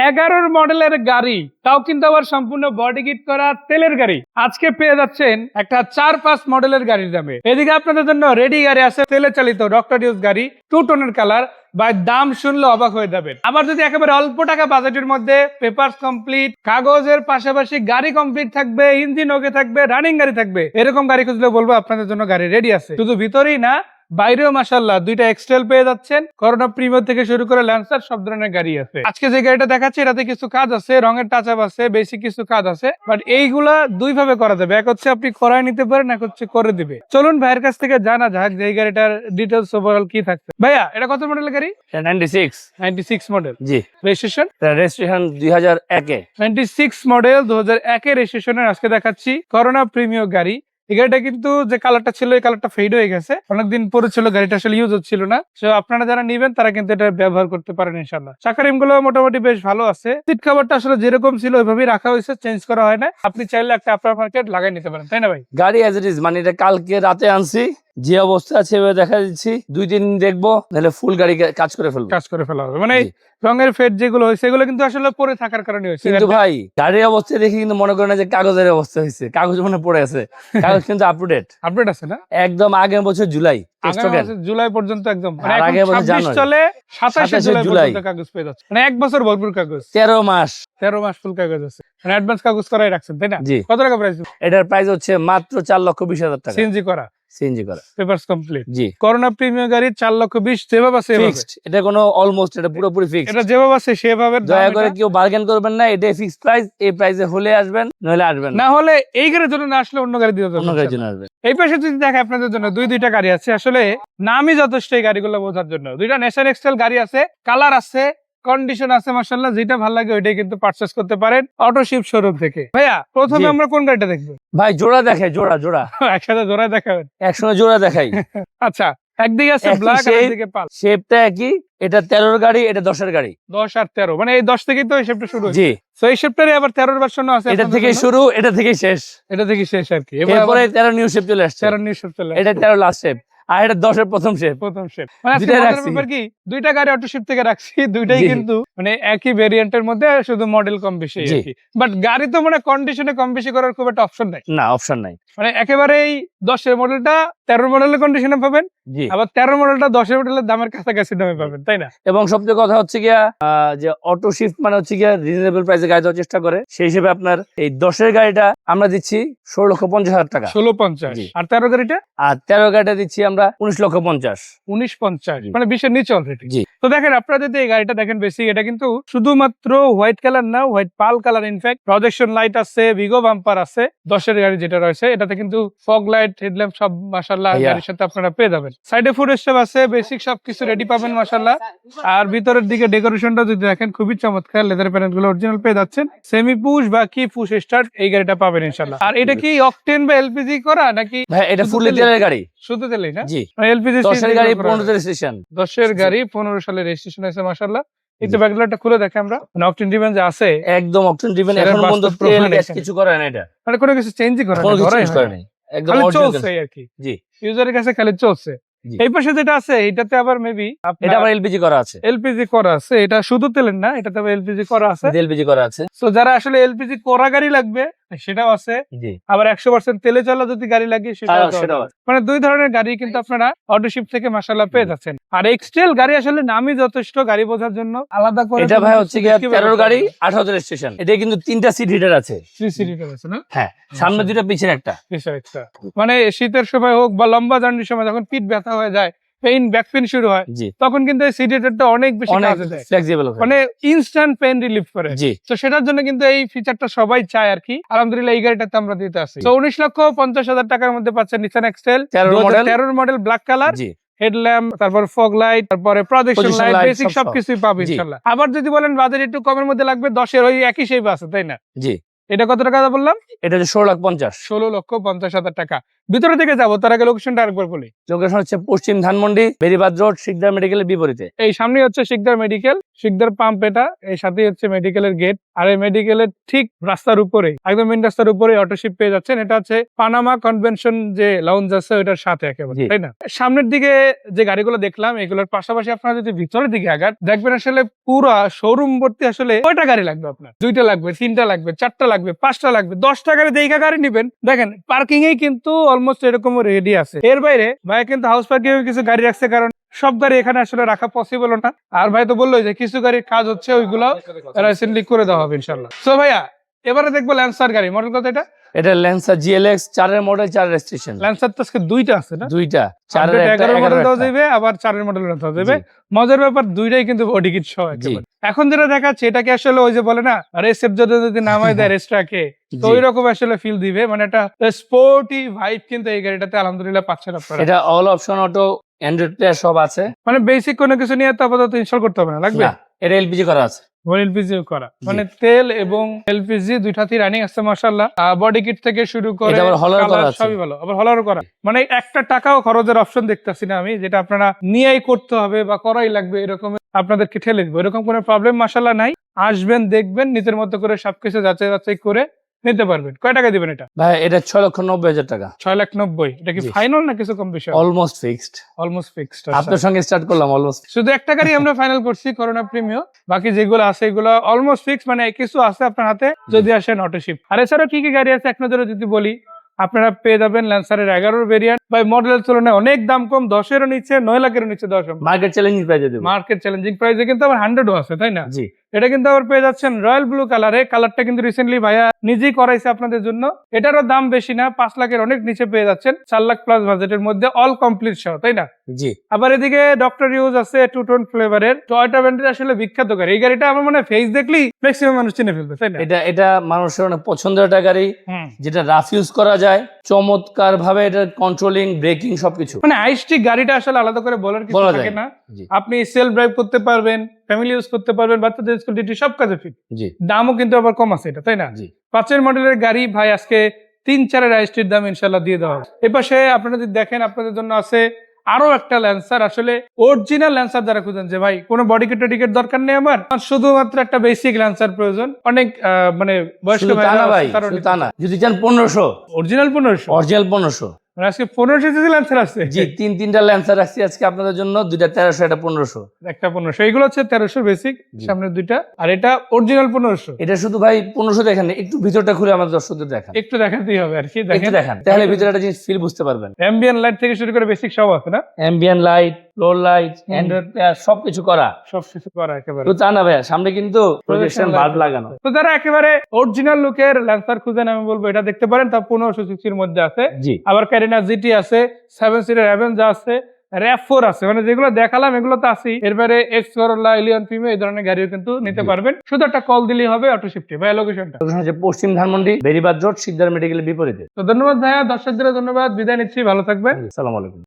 11 মডেলের গাড়ি, তাও কিন্তু আবার সম্পূর্ণ বডি কিট করা তেলের গাড়ি। আজকে পেয়ে যাচ্ছেন একটা 4-5 মডেলের গাড়ির দামে। এদিকে আপনাদের জন্য রেডি গাড়ি আছে, তেলে চালিত ডক্টর ডিউস গাড়ি, 2 টোনের কালার। ভাই দাম শুনলে অবাক হয়ে যাবেন। আবার যদি একেবারে অল্প টাকা বাজেটের মধ্যে পেপারস কমপ্লিট, কাগজের পাশাপাশি গাড়ি কমপ্লিট থাকবে, ইঞ্জিন ওকে থাকবে, রানিং গাড়ি থাকবে, এরকম গাড়ি খুঁজলে বলবো আপনাদের জন্য গাড়ি রেডি আছে। শুধু ভিতরেই না, বাইরেও মাশাআল্লাহ দুইটা এক্সটেল পেয়ে যাচ্ছেন। করোনা প্রিমিয়ার থেকে শুরু করে ল্যান্সার সব ধরনের গাড়ি আছে। আজকে যে গাড়িটা দেখাচ্ছি এটাতে কিছু কাজ আছে, রঙের টাচ আপ আছে, বেসিক কিছু কাজ আছে, বাট এইগুলা দুই ভাবে করা যাবে। এক হচ্ছে আপনি করাই নিতে পারেন, এক হচ্ছে করে দিবে। চলুন ভাইয়ের কাছ থেকে জানা যাক যে এই গাড়িটার ডিটেলস ওভারঅল কি থাকছে। ভাইয়া এটা কত মডেলের গাড়ি? 96 মডেল। জি, রেজিস্ট্রেশন 2001 এ 96 মডেল 2001 এর রেজিস্ট্রেশনের আজকে দেখাচ্ছি করোনা প্রিমিয়ার গাড়ি। এই গাড়িটা কিন্তু যে কালারটা ছিল এই কালারটা ফেড হয়ে গেছে, অনেকদিন পরে ছিল, গাড়িটা আসলে ইউজ হচ্ছিল না। তো আপনারা যারা নিবেন তারা কিন্তু এটা ব্যবহার করতে পারেন ইনশাআল্লাহ। চাকারিম গুলো মোটামুটি বেশ ভালো আছে। সিট কভারটা আসলে যেরকম ছিল ওইভাবেই রাখা হয়েছে, চেঞ্জ করা হয় না। আপনি চাইলে একটা আফটার মার্কেট লাগাই নিতে পারেন, তাই না ভাই? গাড়ি অ্যাজ ইট ইজ, মানে এটা কালকে রাতে আনছি, যে অবস্থা আছে এভাবে দেখা দিচ্ছি, 2-3 দিন দেখবো, নাহলে ফুল গাড়ি কাজ করে ফেলবো হবে। মানে রঙের ফেড যেগুলো হয়েছে এগুলো কিন্তু আসলে পরে থাকার কারণে হয়েছে। কিন্তু ভাই গাড়ির অবস্থা দেখি কিন্তু মনে করেন যে কাগজের অবস্থা হয়েছে, কাগজ মনে পড়ে আছে, কাগজ কিন্তু আপডেট আছে না? একদম আগের বছর জুলাই জুলাই পর্যন্ত একদম, মানে আর আগের বছর জানুয়ারি চলে 27 জুলাই পর্যন্ত কাগজ পেয়ে যাচ্ছে, মানে 1 বছর ভরপুর কাগজ। 13 মাস ফুল কাগজ আছে, মানে অ্যাডভান্স কাগজ করাই রাখছেন, তাই না? জি। কত টাকা প্রাইস? এটার প্রাইস হচ্ছে মাত্র 4,20,000 টাকা। সিএনজি করা পেপারস কমপ্লিট। জি। করোনা প্রিমিয়ার গাড়ি 4,20,000 যেভাবে আছে ফিক্সড, এটা কোনো অলমোস্ট, এটা পুরোপুরি ফিক্সড। এটা যেভাবে আছে সেভাবে। দয়া করে কেউ বার্গেন করবেন না, এটাই ফিক্সড প্রাইস। এই প্রাইসে হলে আসবেন, নইলে আসবেন না। হলে এই গাড়ির জন্য না আসলে অন্য গাড়ি দিয়ে দেবো, অন্য গাড়ির জন্য আসবেন। এই পাশে যদি দেখে আপনাদের জন্য দুইটা গাড়ি আছে, আসলে নামই যথেষ্ট এই গাড়িগুলো বোঝার জন্য। দুইটা নেশন এক্সটেল গাড়ি আছে, কালার আছে, কন্ডিশন আছে মাশাআল্লাহ। যেটা ভালো লাগে ওইটাই কিন্তু পারচেজ করতে পারেন অটোশিপ শোরুম থেকে। ভাইয়া প্রথমে আমরা কোন গাড়িটা দেখবো? ভাই জোড়া দেখাই, জোড়া একসাথে জোড়া দেখাবেন? একসঙ্গে জোড়া দেখাই। আচ্ছা, একদিকে আছে ব্ল্যাক আর একদিকে পাল। শেপটা একই, এটা 13 এর গাড়ি, এটা 10 এর গাড়ি। 10 আর 13, মানে এই 10 থেকেই তো এই শেপটা শুরু হয়েছে। জি। সো এই শেপটারই আবার 13 এর ভার্সন আছে। এটা থেকে শুরু, এটা থেকে শেষ, আর কি। এরপরে 13 নিউ শেপ চলে আসছে। 13 নিউ শেপ চলে আসছে। এটা 13 লাস্ট শেপ, আর এটা 10 এর প্রথম শেপ। মানে আজকে ব্যাপার কি, দুইটা গাড়ি অটোশিপ থেকে রাখছি, দুইটাই কিন্তু মানে একই ভেরিয়েন্টের মধ্যে, শুধু মডেল কম বেশি আর কি। বাট গাড়ি তো মানে কন্ডিশনে কম বেশি করার খুব একটা অপশন নাই। না, অপশন নাই। মানে একেবারেই 10 এর মডেলটা 13 মডেলের কন্ডিশনে পাবেন, আবার 13 মডেলটা 10 এর মডেলের দামের কাছাকাছি দামে পাবেন, তাই না? এবং সবচেয়ে কথা হচ্ছে গিয়া যে অটো শিফট মানে হচ্ছে গিয়া রিজনেবল প্রাইসে গাড়ি দেওয়ার চেষ্টা করে। সেই হিসেবে আপনার এই 10 এর গাড়িটা আমরা দিচ্ছি 16,50,000 টাকা। 16,50,000। আর 13 গাড়িটা? আর 13 গাড়িটা দিচ্ছি আমরা 19,50,000। 19,50,000, মানে 20 এর নিচে অলরেডি। জি। তো দেখেন আপনারা যদি এই গাড়িটা দেখেন, বেসিক এটা কিন্তু শুধুমাত্র হোয়াইট কালার না, হোয়াইট পাল কালার। ইনফ্যাক্ট প্রজেকশন লাইট আছে, ভিগো বাম্পার আছে। 10 এর গাড়ি যেটা রয়েছে এটাতে কিন্তু ফগ লাইট, হেডল্যাম্প সব মাশাআল্লাহ গাড়ির সাথে আপনারা পেয়ে যাবেন। সাইডে ফুড স্টেপ আছে, বেসিক সবকিছু রেডি পাবেন মাশাআল্লাহ। আর ভিতরের দিকে ডেকোরেশনটা যদি দেখেন খুবই চমৎকার, লেদার প্যানেল গুলো অরিজিনাল পেয়ে যাচ্ছেন। সেমি পুশ বা কি পুশ স্টার্ট এই গাড়িটা পাবেন ইনশাআল্লাহ। আর এটা কি অকটেন বা এলপিজি করা নাকি? ভাই এটা ফুল তেলের গাড়ি, শুধু তেলই না? জি। এলপিজি 10 এর গাড়ি 15 তে রেজিস্ট্রেশন। 10 এর গাড়ি 15 সালে রেজিস্ট্রেশন আছে মাশাআল্লাহ। এই যে ব্যাকলাইটটা খুলে দেখে আমরা, মানে অকটেন ডিভেন যে আছে, একদম অকটেন ডিভেন, এখন পর্যন্ত তেল গ্যাস কিছু করে না। এটা মানে কোনো কিছু চেঞ্জই করে না, করে না, একদম খালি অরিজিনাল চলছে আর কি। জি। ইউজারের কাছে খালি চলছে। এই পাশে যেটা আছে এটাতে আবার মেবি এটা আবার এলপিজি করা আছে। এলপিজি করা আছে, এটা শুধু তেলের না, এটাতে আবার এলপিজি করা আছে। এলপিজি করা আছে। সো যারা আসলে এলপিজি করা গাড়ি লাগবে সেটাও আছে। জি। আবার 100% তেলে চলা যদি গাড়ি লাগে সেটাও আছে। মানে দুই ধরনের গাড়ি কিন্তু আপনারা অটোশিপ থেকে মাশাআল্লাহ পেয়ে যাচ্ছেন। আর এক্সটেল গাড়ি আসলে নামই যথেষ্ট গাড়ি বোঝার জন্য, আলাদা করে। এটা ভাই হচ্ছে গিয়া 13 গাড়ি 18 রেজিস্ট্রেশন। এটা কিন্তু 3টা সিট হিটার আছে। 3 সিট হিটার আছে না? হ্যাঁ, সামনে দুটো পিছনে একটা। মানে শীতের সময় হোক বা লম্বা জার্নির সময় যখন পিঠ ব্যথা হয়ে যায়, পেইন, ব্যাক পেইন শুরু হয়, তখন কিন্তু এই সিট হিটারটা অনেক বেশি কাজে দেয়, ফ্লেক্সিবল, মানে ইনস্ট্যান্ট পেইন রিলিফ করে। তো সেটার জন্য কিন্তু এই ফিচারটা সবাই চায় আর কি। আলহামদুলিল্লাহ এই গাড়িটাতে আমরা দিতে আসি। তো 19,50,000 টাকার মধ্যে পাচ্ছেন Nissan এক্সটেল 13 model black colour. Headlamp, তারপর ফগ লাইট, তারপরে প্রজেকশন লাইট, বেসিক সবকিছুই পাবে ইনশাআল্লাহ। আবার যদি বলেন বাজেট একটু কমের মধ্যে লাগবে, 10 এর ওই একই শেপ আছে, তাই না? জি। এটা কত টাকা বললাম? এটা হচ্ছে 16,50,000। 16,50,000 টাকা। ভিতরে থেকে যাবো, তার আগে লোকেশনটা আরেকবার বলি। লোকেশন হচ্ছে পশ্চিম ধানমন্ডি, বেরিবাদ রোড, শিকদার মেডিকেলের বিপরীতে। এই সামনে হচ্ছে শিকদার মেডিকেল, শিকদার পাম্প, এটা এই সাথেই হচ্ছে মেডিকেলের গেট। আর এই মেডিকেলের ঠিক রাস্তার উপরে, একদম মেইন রাস্তার উপরে অটোশিপ পেয়ে যাচ্ছেন। এটা হচ্ছে পানামা কনভেনশন যে লাউঞ্জ আছে ওটার সাথে একেবারে, জি। তাই না? সামনের দিকে যে গাড়িগুলো দেখলাম এগুলোর পাশাপাশি আপনারা যদি ভিতরের দিকে আগান দেখবেন আসলে পুরা শোরুম ভর্তি। আসলে কয়টা গাড়ি লাগবে আপনার? 2টা লাগবে, 3টা লাগবে, 4টা লাগবে, 5টা লাগবে, 10টা গাড়ি দেখা গাড়ি নিবেন। দেখেন পার্কিং এ কিন্তু অলমোস্ট এরকম রেডি আছে। এর বাইরে ভাই কিন্তু হাউস পার্কিং এ কিছু গাড়ি রাখছে, কারণ সব গাড়ি এখানে আসলে রাখা পসিবল না। আর ভাই তো বললো যে কিছু গাড়ির কাজ হচ্ছে, ওইগুলো রিসেন্টলি করে দেওয়া হবে ইনশাল্লাহ। সো ভাইয়া এবারে দেখবো ল্যান্সার গাড়ি, মডেল কত এটা? এটা ল্যান্সার GLX 4-এর মডেল, 4 রেজিস্ট্রেশন। ল্যান্সার তো আজকে 2টা আছে না? 2টা, 4 4-এর একটা, 11 মডেল 11-এর দেওয়া একটা। যাবে, আবার 4-এর মডেল দেওয়া যাবে। জি। মজার ব্যাপার 2টাই কিন্তু বডি কিট সহ একেবারে। এখন যেটা দেখাচ্ছে এটা কি আসলে ওই যে বলে না রেসেপ যদি নামায় দেয় রেস্ট্রাকে, তো জি। ওই রকম আসলে ফিল দিবে। মানে একটা স্পোর্টি ভাইব কিন্তু এই গাড়িটাতে আলহামদুলিল্লাহ পাচ্ছেন আপনারা। এটা all option auto, Android player সব আছে। মানে বেসিক কোনো কিছু নিয়ে তো আপাতত ইনস্টল করতে হবে না, লাগবে? না, এটা এলপিজি করা আছে। এলপিজি করা, মানে তেল এবং এলপিজি দুইটাতেই রানিং আছে মাশাআল্লাহ। বডি কিট থেকে শুরু করে এটা আবার হলার করা কালার আছে। সবই ভালো, আবার হলারও করা। মানে একটা টাকাও খরচের অপশন দেখতেছি না আমি, যেটা আপনারা নিয়েই করতে হবে বা করাই লাগবে এরকম আপনাদেরকে ঠেলে দিব, এরকম কোনো প্রবলেম মাশাআল্লাহ নাই। আসবেন, দেখবেন, নিজের মতো করে সবকিছু যাচাই করে নিতে পারবেন। কয় টাকা দিবেন এটা? ভাই এটা 6,90,000 টাকা। 6,90,000। এটা কি জি। ফাইনাল না কিছু কম বেশি? Almost fixed. Almost fixed. আপনার সঙ্গে স্টার্ট করলাম অলমোস্ট। শুধু একটা গাড়ি আমরা ফাইনাল করছি, করোনা প্রিমিয়াম। বাকি যেগুলো আছে এগুলো অলমোস্ট ফিক্স, মানে কিছু আছে আপনার হাতে যদি আসেন অটোশিপ। আর এছাড়াও কি কি গাড়ি আছে এক নজরে যদি বলি, আপনারা পেয়ে যাবেন ল্যান্সারের 11 ভেরিয়েন্ট। ভাই মডেলের তুলনায় অনেক দাম কম, 10-এরও নিচে, 9 লাখেরও নিচে 10। মার্কেট চ্যালেঞ্জিং প্রাইজে দেব। মার্কেট চ্যালেঞ্জিং প্রাইসে কিন্তু আবার 100ও আছে, তাই না? জি। এটা কিন্তু আবার পেয়ে যাচ্ছেন রয়্যাল ব্লু কালারে। কালারটা কিন্তু রিসেন্টলি ভাইয়া নিজেই করাইছে আপনাদের জন্য। এটারও দাম বেশি না, 5 লাখের অনেক নিচে পেয়ে যাচ্ছেন, 4 লাখ প্লাস বাজেটের মধ্যে, অল কমপ্লিট সহ, তাই না? জি। আবার এদিকে ডক্টর ইউজ আছে 2-টোন ফ্লেভারের। টয়োটা ব্র্যান্ডের আসলে বিখ্যাত গাড়ি এই গাড়িটা। আমার মনে হয় ফেস দেখলেই ম্যাক্সিমাম মানুষ চিনে ফেলবে, তাই না? এটা মানুষের অনেক পছন্দের একটা গাড়ি, যেটা রাফ ইউজ করা যায় চমৎকার ভাবে। এটা কন্ট্রোলিং, ব্রেকিং সবকিছু। মানে আইসটি গাড়িটা আসলে আলাদা করে বলার কিছু বলা থাকে যায় না। জি। আপনি সেলফ ড্রাইভ করতে পারবেন, ফ্যামিলি ইউজ করতে পারবেন, বাচ্চাদের স্কুল ডিউটি সব কাজে ফিট। জি। দামও কিন্তু আবার কম আছে এটা, তাই না? জি। 5-এর মডেলের গাড়ি ভাই আজকে 3-4-এর আইসটির দাম ইনশাল্লাহ দিয়ে দেওয়া হবে। এপাশে আপনারা যদি দেখেন আপনাদের জন্য আছে আরো একটা ল্যান্সার। আসলে অরিজিনাল ল্যান্সার যারা খুঁজেন যে ভাই কোনো বডি কিট টিকেট দরকার নেই, আমার শুধুমাত্র একটা বেসিক ল্যান্সার প্রয়োজন। অনেক মানে বয়স্ক শুধু তা না ভাই, ভাই, শুধু তা না, যদি চান 1500, অরিজিনাল 1500, অরিজিনাল 1500। মানে আজকে 1500 সিসি ল্যান্সার আছে। জি, তিনটা ল্যান্সার রাখছি আজকে আপনাদের জন্য, 2টা 1300, এটা 1500। একটা 1500, এইগুলো হচ্ছে 1300 বেসিক, জি। সামনের দুইটা, আর এটা অরিজিনাল 1500। এটা শুধু ভাই 1500 দেখেন, একটু ভিতরটা খুলে আমাদের দর্শকদের দেখান। একটু দেখাতেই হবে আর কি, একটু দেখেন দেখান, তাহলে ভিতরে একটা জিনিস ফিল বুঝতে পারবেন। অ্যাম্বিয়েন্ট লাইট থেকে শুরু করে বেসিক সব আছে না? Ambient light, floor light, Android player সবকিছু করা। সবকিছু করা একেবারে। তো তা না ভাইয়া, সামনে কিন্তু প্রজেকশন light বাল্ব লাগানো। তো যারা একেবারে অরিজিনাল লুকের ল্যান্সার খুঁজেন আমি বলবো এটা দেখতে পারেন। তা 1500 সিসির মধ্যে আছে। জি। আবার ক্যারিনা জিটি আছে, 7 সিটের অ্যাভেঞ্জার আছে, RAV4 আছে। মানে যেগুলো দেখালাম এগুলো তো আছেই। এরপরে এক্স করোলা, এলিয়ন প্রিমিও এই ধরনের গাড়িও কিন্তু নিতে পারবেন। শুধু একটা কল দিলেই হবে অটো শিফটে। ভাই লোকেশনটা? লোকেশন হচ্ছে পশ্চিম ধানমন্ডি, বেরিবাদ রোড, শিকদার মেডিকেলের বিপরীতে। তো ধন্যবাদ ভাইয়া, দর্শকদের ধন্যবাদ, বিদায় নিচ্ছি, ভালো থাকবেন। আসসালামু আলাইকুম।